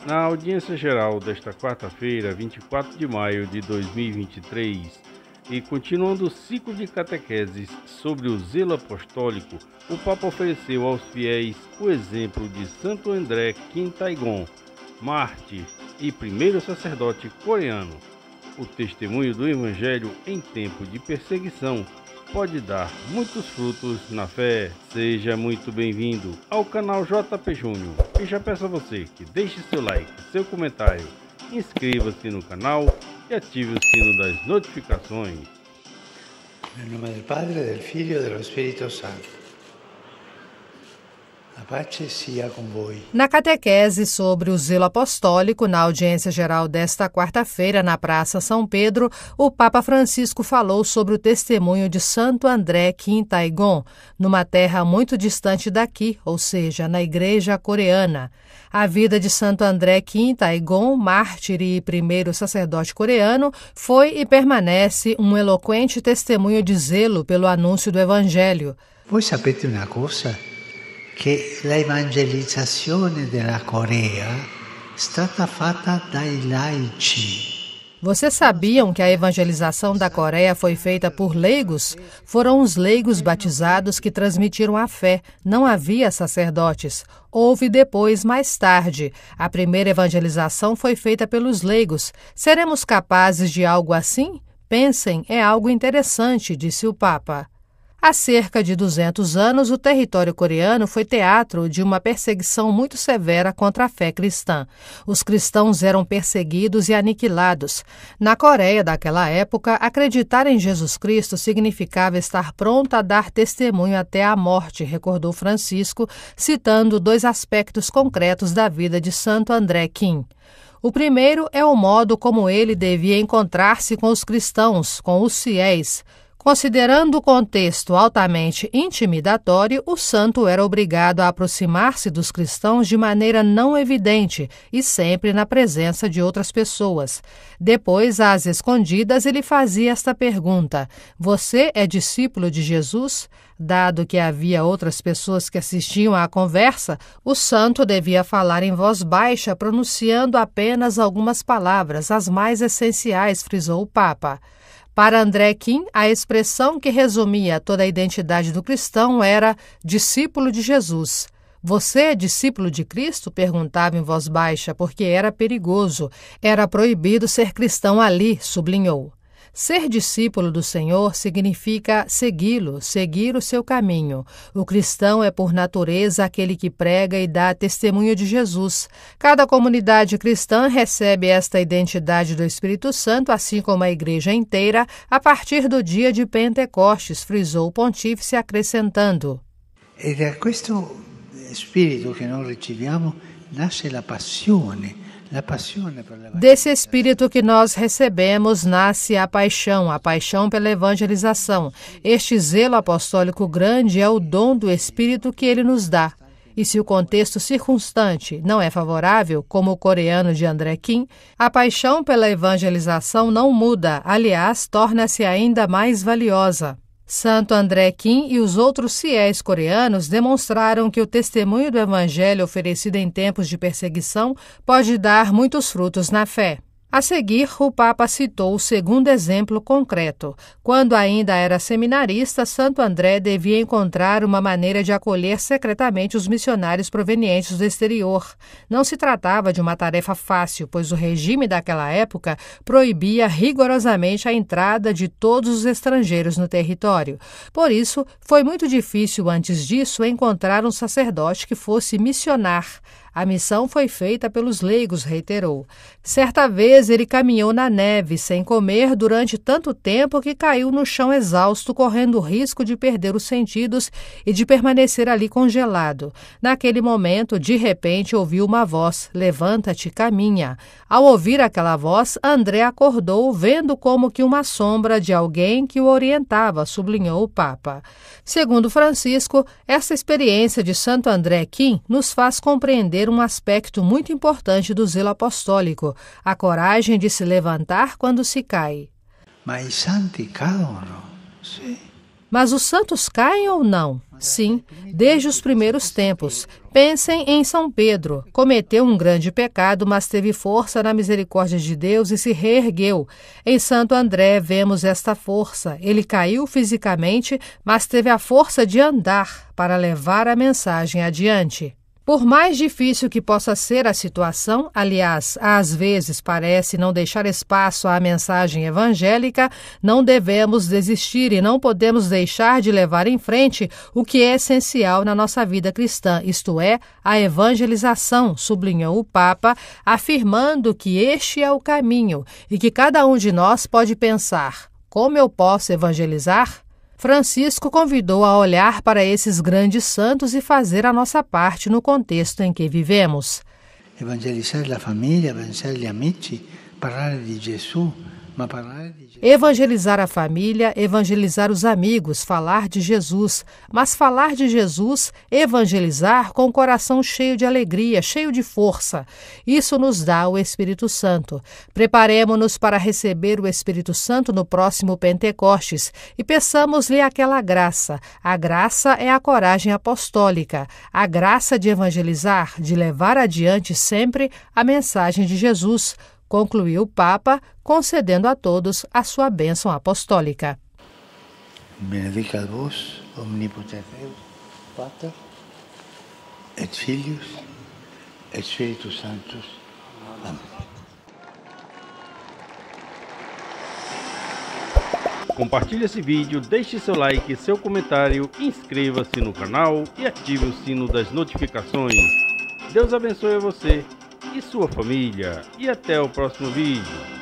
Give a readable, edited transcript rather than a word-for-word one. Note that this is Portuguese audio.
Na audiência geral desta quarta-feira, 24 de maio de 2023, e continuando o ciclo de catequeses sobre o zelo apostólico, o Papa ofereceu aos fiéis o exemplo de Santo André Kim Taegon, mártir e primeiro sacerdote coreano. O testemunho do Evangelho em tempo de perseguição pode dar muitos frutos na fé. Seja muito bem-vindo ao canal JP Júnior. E já peço a você que deixe seu like, seu comentário, inscreva-se no canal e ative o sino das notificações. Em nome do Padre, do Filho e do Espírito Santo. A pace sia com voi. Na catequese sobre o zelo apostólico, na audiência geral desta quarta-feira, na Praça São Pedro, o Papa Francisco falou sobre o testemunho de Santo André Kim Taegon, numa terra muito distante daqui, ou seja, na Igreja Coreana. A vida de Santo André Kim Taegon, mártir e primeiro sacerdote coreano, foi e permanece um eloquente testemunho de zelo pelo anúncio do Evangelho. Voi sapete una cosa? Che l'evangelizzazione della Corea è stata fatta dai laici. Vocês sabiam que a evangelização da Coreia foi feita por leigos? Foram os leigos batizados que transmitiram a fé. Não havia sacerdotes. Houve depois, mais tarde. A primeira evangelização foi feita pelos leigos. Seremos capazes de algo assim? Pensem, é algo interessante, disse o Papa. Há cerca de 200 anos, o território coreano foi teatro de uma perseguição muito severa contra a fé cristã. Os cristãos eram perseguidos e aniquilados. Na Coreia daquela época, acreditar em Jesus Cristo significava estar pronto a dar testemunho até a morte, recordou Francisco, citando dois aspectos concretos da vida de Santo André Kim. O primeiro é o modo como ele devia encontrar-se com os cristãos, com os fiéis. Considerando o contexto altamente intimidatório, o santo era obrigado a aproximar-se dos cristãos de maneira não evidente e sempre na presença de outras pessoas. Depois, às escondidas, ele fazia esta pergunta: você é discípulo de Jesus? Dado que havia outras pessoas que assistiam à conversa, o santo devia falar em voz baixa, pronunciando apenas algumas palavras, as mais essenciais, frisou o Papa. Para André Kim, a expressão que resumia toda a identidade do cristão era discípulo de Jesus. Você é discípulo de Cristo? Perguntava em voz baixa, porque era perigoso. Era proibido ser cristão ali, sublinhou. Ser discípulo do Senhor significa segui-lo, seguir o seu caminho. O cristão é, por natureza, aquele que prega e dá testemunho de Jesus. Cada comunidade cristã recebe esta identidade do Espírito Santo, assim como a igreja inteira, a partir do dia de Pentecostes, frisou o pontífice, acrescentando. E da questo spirito che noi riceviamo nasce la passione. Desse espírito que nós recebemos nasce a paixão pela evangelização. Este zelo apostólico grande é o dom do Espírito que ele nos dá. E se o contexto circunstante não é favorável, como o coreano de André Kim, a paixão pela evangelização não muda, aliás, torna-se ainda mais valiosa. Santo André Kim e os outros fiéis coreanos demonstraram que o testemunho do Evangelho oferecido em tempos de perseguição pode dar muitos frutos na fé. A seguir, o Papa citou o segundo exemplo concreto. Quando ainda era seminarista, Santo André devia encontrar uma maneira de acolher secretamente os missionários provenientes do exterior. Não se tratava de uma tarefa fácil, pois o regime daquela época proibia rigorosamente a entrada de todos os estrangeiros no território. Por isso, foi muito difícil antes disso encontrar um sacerdote que fosse missionar. A missão foi feita pelos leigos, reiterou. Certa vez ele caminhou na neve sem comer durante tanto tempo que caiu no chão exausto, correndo o risco de perder os sentidos e de permanecer ali congelado. Naquele momento, de repente, ouviu uma voz: levanta-te, caminha. Ao ouvir aquela voz, André acordou, vendo como que uma sombra de alguém que o orientava, sublinhou o Papa. Segundo Francisco, essa experiência de Santo André Kim nos faz compreender um aspecto muito importante do zelo apostólico, a coragem de se levantar quando se cai. Ma i santi cadono, sì. Mas os santos caem ou não? Sim, desde os primeiros tempos. Pensem em São Pedro. Cometeu um grande pecado, mas teve força na misericórdia de Deus e se reergueu. Em Santo André vemos esta força. Ele caiu fisicamente, mas teve a força de andar para levar a mensagem adiante. Por mais difícil que possa ser a situação, aliás, às vezes parece não deixar espaço à mensagem evangélica, não devemos desistir e não podemos deixar de levar em frente o que é essencial na nossa vida cristã, isto é, a evangelização, sublinhou o Papa, afirmando que este é o caminho e que cada um de nós pode pensar: como eu posso evangelizar? Francisco convidou a olhar para esses grandes santos e fazer a nossa parte no contexto em que vivemos. Evangelizar a família, evangelizar os amigos, falar de Jesus. Evangelizar a família, evangelizar os amigos, falar de Jesus. Mas falar de Jesus, evangelizar com o coração cheio de alegria, cheio de força. Isso nos dá o Espírito Santo. Preparemo-nos para receber o Espírito Santo no próximo Pentecostes e peçamos-lhe aquela graça. A graça é a coragem apostólica, a graça de evangelizar, de levar adiante sempre a mensagem de Jesus, concluiu o Papa, concedendo a todos a sua bênção apostólica. Benedicat vos, omnipotens Deus, Pater, et Filius, et Spiritus Sanctus. Amém. Compartilhe esse vídeo, deixe seu like, seu comentário, inscreva-se no canal e ative o sino das notificações. Deus abençoe você e sua família. E até o próximo vídeo.